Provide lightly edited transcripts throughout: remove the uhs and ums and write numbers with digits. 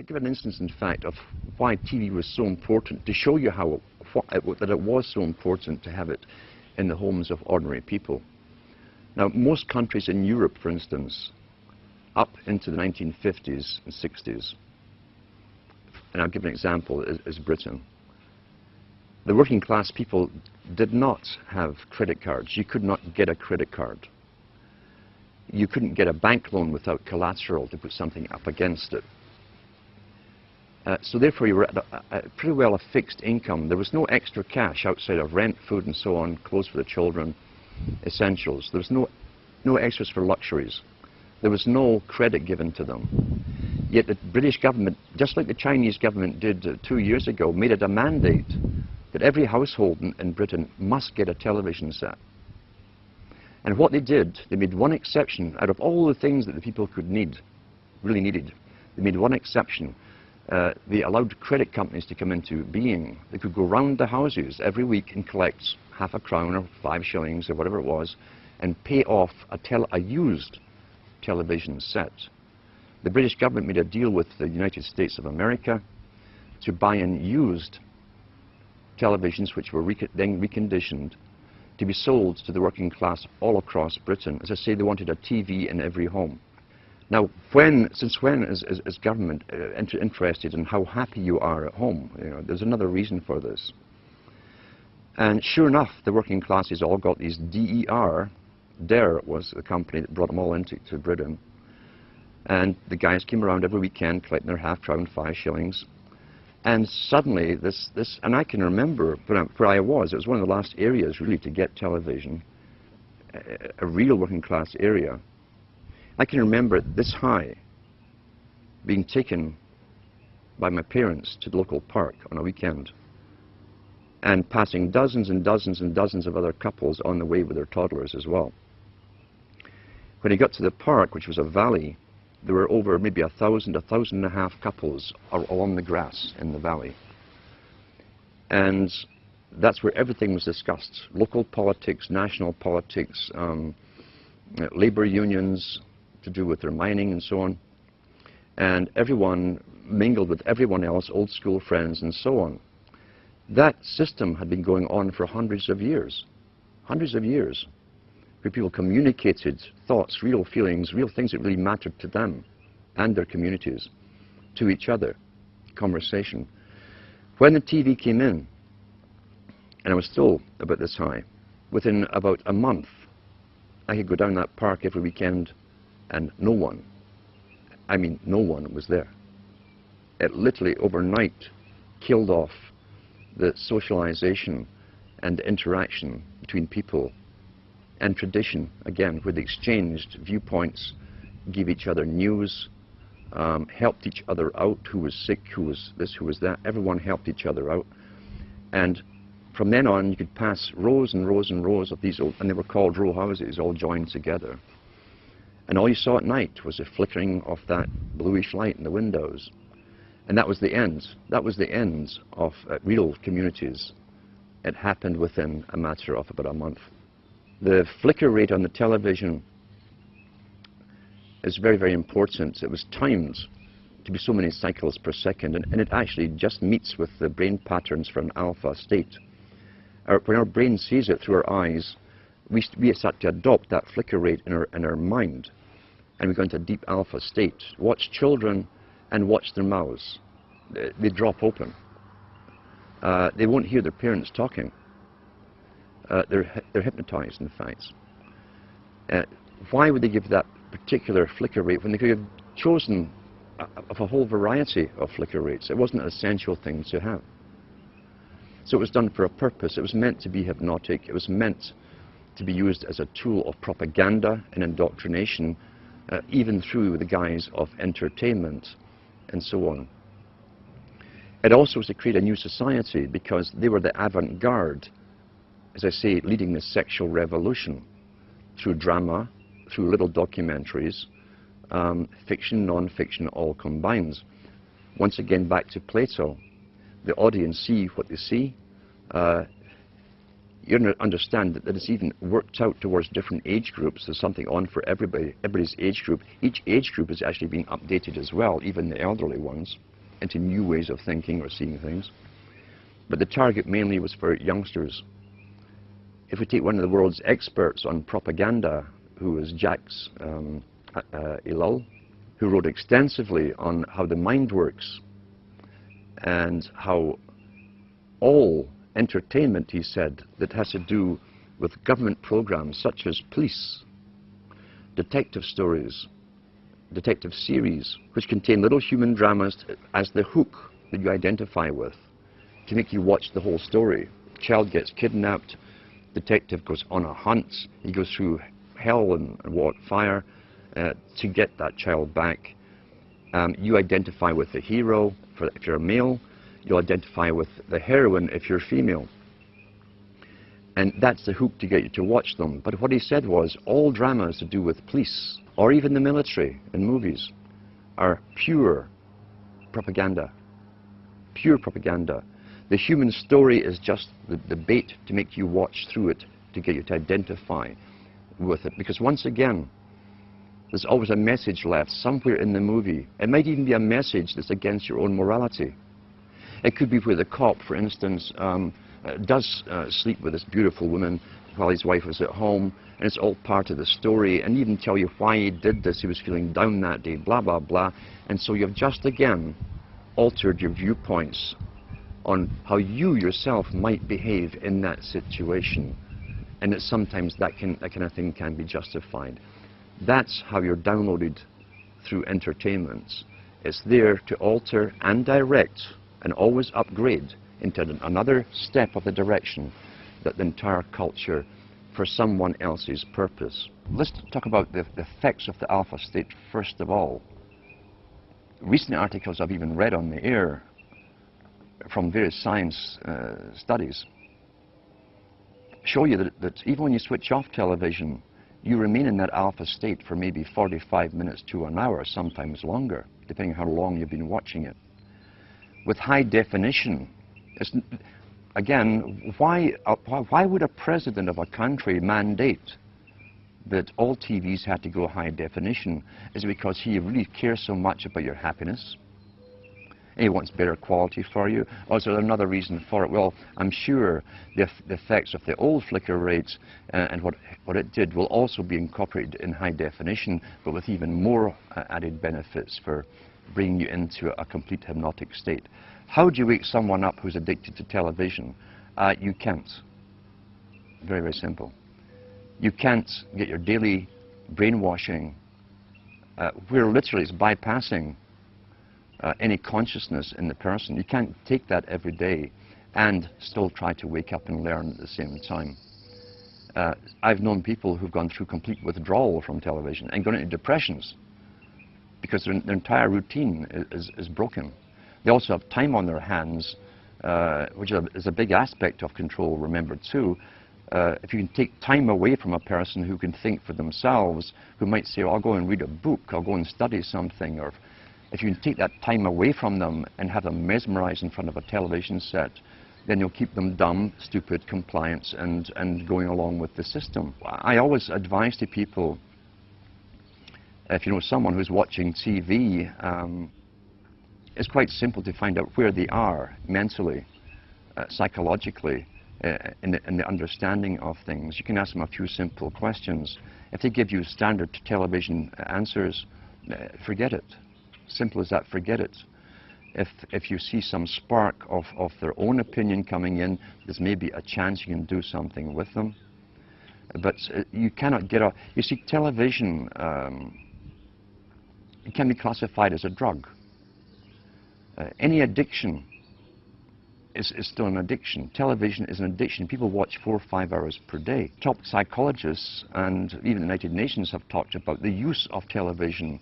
give an instance, in fact, of why TV was so important, to show you that it was so important to have it in the homes of ordinary people. Now, most countries in Europe, for instance, up into the 1950s and 60s, and I'll give an example, is Britain. The working class people did not have credit cards. You could not get a credit card. You couldn't get a bank loan without collateral to put something up against it. So therefore you were at pretty well a fixed income. There was no extra cash outside of rent, food and so on, clothes for the children, essentials. There was no extras for luxuries. There was no credit given to them. Yet the British government, just like the Chinese government did 2 years ago, made it a mandate that every household in Britain must get a television set. And what they did, they made one exception out of all the things that the people could need, really needed. They made one exception. They allowed credit companies to come into being. They could go round the houses every week and collect half a crown or 5 shillings or whatever it was and pay off a used television set. The British government made a deal with the United States of America to buy in used televisions which were then reconditioned to be sold to the working class all across Britain. As I say, they wanted a TV in every home. Now, since when is government interested in how happy you are at home? You know, there's another reason for this. And sure enough, the working classes all got these DER. DER was the company that brought them all into Britain. And the guys came around every weekend collecting their half crown, 5 shillings. And suddenly, and I can remember where I was, it was one of the last areas really to get television, a real working class area. I can remember this high being taken by my parents to the local park on a weekend and passing dozens and dozens and dozens of other couples on the way with their toddlers as well. When he got to the park, which was a valley, there were over maybe 1,000, 1,500 couples along the grass in the valley. And that's where everything was discussed. Local politics, national politics, labor unions to do with their mining and so on. And everyone mingled with everyone else, old school friends and so on. That system had been going on for hundreds of years, where people communicated thoughts, real feelings, real things that really mattered to them and their communities to each other, conversation. When the TV came in, and I was still about this high, within about a month, I could go down that park every weekend and no one, I mean no one was there. It literally overnight killed off the socialization and interaction between people and tradition, again, where they exchanged viewpoints, gave each other news, helped each other out, who was sick, who was this, who was that. Everyone helped each other out. And from then on, you could pass rows and rows and rows of these old, and they were called row houses, all joined together. And all you saw at night was the flickering of that bluish light in the windows. And that was the end. That was the end of real communities. It happened within a matter of about a month. The flicker rate on the television is very, very important. It was timed to be so many cycles per second, and it actually just meets with the brain patterns for an alpha state. When our brain sees it through our eyes, we start to adopt that flicker rate in our mind, and we go into a deep alpha state. Watch children and watch their mouths. They drop open. They won't hear their parents talking. They're hypnotized, in fact. Why would they give that particular flicker rate when they could have chosen of a whole variety of flicker rates? It wasn't an essential thing to have. So it was done for a purpose. It was meant to be hypnotic. It was meant to be used as a tool of propaganda and indoctrination, even through the guise of entertainment and so on. It also was to create a new society because they were the avant-garde, as I say, leading the sexual revolution through drama, through little documentaries, fiction, non-fiction, all combined. Once again, back to Plato. The audience see what they see. you understand that it's even worked out towards different age groups. There's something on for everybody, everybody's age group. Each age group is actually being updated as well, even the elderly ones, into new ways of thinking or seeing things. But the target mainly was for youngsters. If we take one of the world's experts on propaganda, who was Jacques Ellul, who wrote extensively on how the mind works and how all entertainment, he said, that has to do with government programs such as police, detective stories, detective series, which contain little human dramas as the hook that you identify with, to make you watch the whole story. Child gets kidnapped, detective goes on a hunt, he goes through hell and fire to get that child back. You identify with the hero if you're a male, you'll identify with the heroine if you're female. And that's the hook to get you to watch them. But what he said was, all dramas to do with police, or even the military in movies, are pure propaganda. Pure propaganda. The human story is just the bait to make you watch through it, to get you to identify with it. Because once again, there's always a message left somewhere in the movie. It might even be a message that's against your own morality. It could be where the cop, for instance, does sleep with this beautiful woman while his wife was at home, and it's all part of the story, and even tell you why he did this. He was feeling down that day, blah, blah, blah. And so you've just again altered your viewpoints on how you yourself might behave in that situation. And that sometimes that kind of thing can be justified. That's how you're downloaded through entertainment. It's there to alter and direct and always upgrade into another step of the direction that the entire culture for someone else's purpose. Let's talk about the effects of the alpha state first of all. Recent articles I've even read on the air from various science studies show you that even when you switch off television, you remain in that alpha state for maybe 45 minutes to an hour, sometimes longer, depending on how long you've been watching it. With high definition, again, why would a president of a country mandate that all TVs had to go high definition? Is it because he really cares so much about your happiness? And he wants better quality for you? Or is there another reason for it? Well, I'm sure the effects of the old flicker rates and what it did will also be incorporated in high definition, but with even more added benefits for bringing you into a complete hypnotic state. How do you wake someone up who's addicted to television? You can't. Very, very simple. You can't get your daily brainwashing, where literally it's bypassing any consciousness in the person. You can't take that every day and still try to wake up and learn at the same time. I've known people who've gone through complete withdrawal from television and gone into depressions because their entire routine is broken. They also have time on their hands, which is a big aspect of control, remember too. If you can take time away from a person who can think for themselves, who might say, oh, I'll go and read a book, I'll go and study something, or if you can take that time away from them and have them mesmerized in front of a television set, then you'll keep them dumb, stupid, compliant, and going along with the system. I always advise to people, if you know someone who's watching TV, it's quite simple to find out where they are mentally, psychologically, in the understanding of things. You can ask them a few simple questions. If they give you standard television answers, forget it. Simple as that, forget it. If you see some spark of their own opinion coming in, there's maybe a chance you can do something with them. But you cannot get off. You see, television, it can be classified as a drug. Any addiction is still an addiction. Television is an addiction. People watch 4 or 5 hours per day. Top psychologists and even the United Nations have talked about the use of television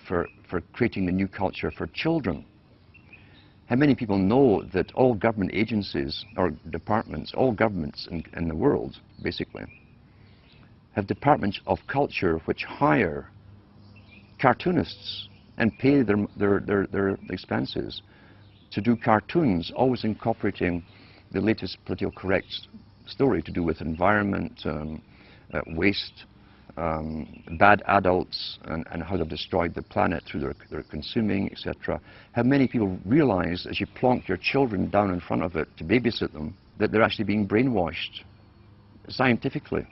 for creating the new culture for children. How many people know that all government agencies or departments, all governments in the world, basically, have departments of culture which hire cartoonists and pay their expenses to do cartoons, always incorporating the latest political correct story to do with environment, waste, bad adults, and how they've destroyed the planet through their consuming, etc. How many people realize, as you plonk your children down in front of it to babysit them, that they're actually being brainwashed scientifically.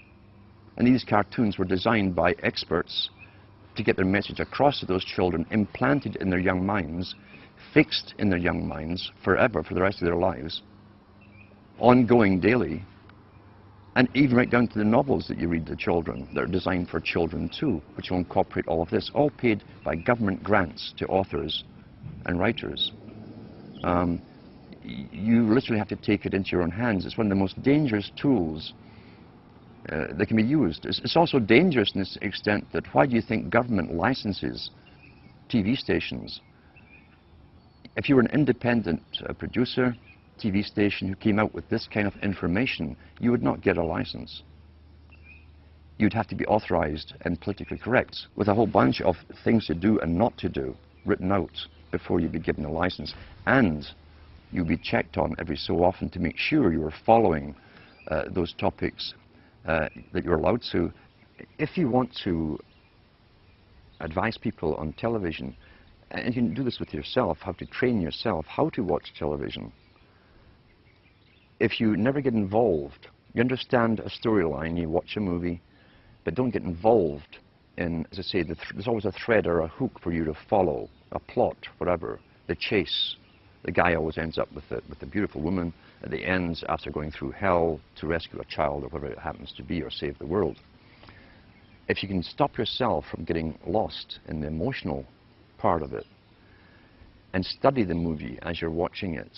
And these cartoons were designed by experts to get their message across to those children, implanted in their young minds, fixed in their young minds forever, for the rest of their lives, ongoing daily, and even right down to the novels that you read to children that are designed for children too, which will incorporate all of this, all paid by government grants to authors and writers. You literally have to take it into your own hands. It's one of the most dangerous tools that can be used. It's also dangerous in this extent that why do you think government licenses TV stations? If you were an independent producer, TV station who came out with this kind of information, you would not get a license. You'd have to be authorized and politically correct with a whole bunch of things to do and not to do written out before you'd be given a license. And you'd be checked on every so often to make sure you were following those topics that you're allowed to. If you want to advise people on television, and you can do this with yourself, how to train yourself, how to watch television. If you never get involved, you understand a storyline, you watch a movie, but don't get involved in, as I say, there's always a thread or a hook for you to follow, a plot, whatever, the chase. The guy always ends up with a beautiful woman at the end after going through hell to rescue a child or whatever it happens to be, or save the world. If you can stop yourself from getting lost in the emotional part of it and study the movie as you're watching it,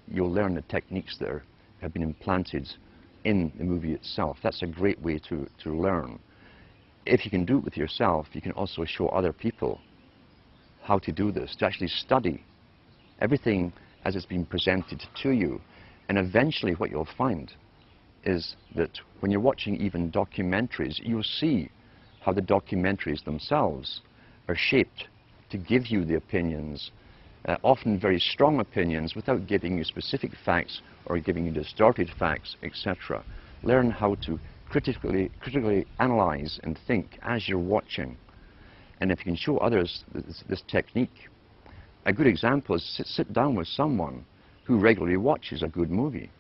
you'll learn the techniques that have been implanted in the movie itself. That's a great way to learn. If you can do it with yourself, you can also show other people how to do this, to actually study everything as it's been presented to you. And eventually what you'll find is that when you're watching even documentaries, you'll see how the documentaries themselves are shaped to give you the opinions, often very strong opinions, without giving you specific facts or giving you distorted facts, etc. Learn how to critically analyze and think as you're watching. And if you can show others this technique, a good example is sit down with someone who regularly watches a good movie,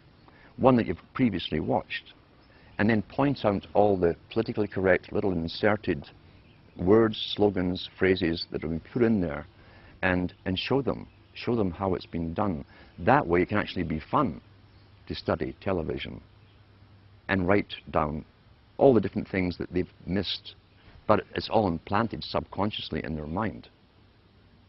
one that you've previously watched, and then point out all the politically correct little inserted words, slogans, phrases that have been put in there, and show them how it's been done. That way it can actually be fun to study television and write down all the different things that they've missed, but it's all implanted subconsciously in their mind,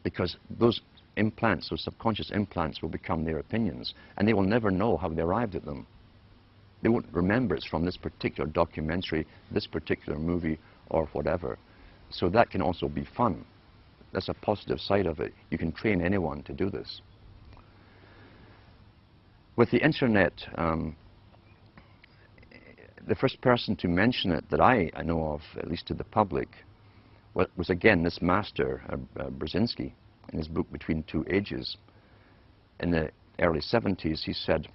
because those implants, those subconscious implants, will become their opinions, and they will never know how they arrived at them. They won't remember it's from this particular documentary, this particular movie, or whatever. So that can also be fun. That's a positive side of it. You can train anyone to do this. With the internet, the first person to mention it that I know of, at least to the public, was again this master, Brzezinski, in his book Between Two Ages. In the early 70s, he said,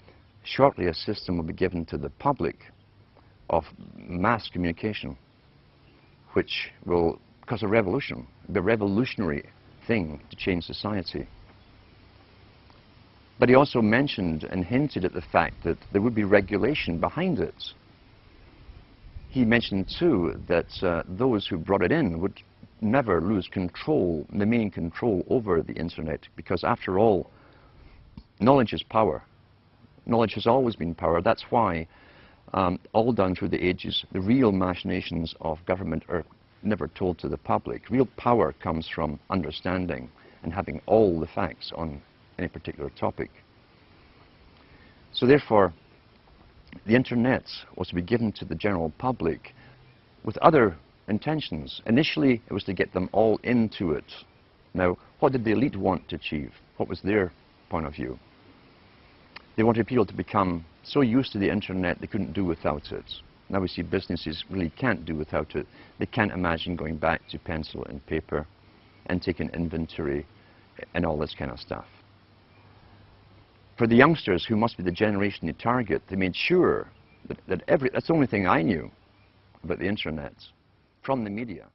shortly a system will be given to the public of mass communication, which will cause a revolution, the revolutionary thing to change society. But he also mentioned and hinted at the fact that there would be regulation behind it. He mentioned too that those who brought it in would never lose control, the main control over the internet, because after all, knowledge is power. Knowledge has always been power. That's why, all down through the ages, the real machinations of government are never told to the public. Real power comes from understanding and having all the facts on any particular topic. So therefore, the internet was to be given to the general public with other intentions. Initially, it was to get them all into it. Now, what did the elite want to achieve? What was their point of view? They wanted people to become so used to the internet they couldn't do without it. Now we see businesses really can't do without it. They can't imagine going back to pencil and paper and taking inventory and all this kind of stuff. For the youngsters, who must be the generation they target, they made sure That's the only thing I knew about the internet from the media.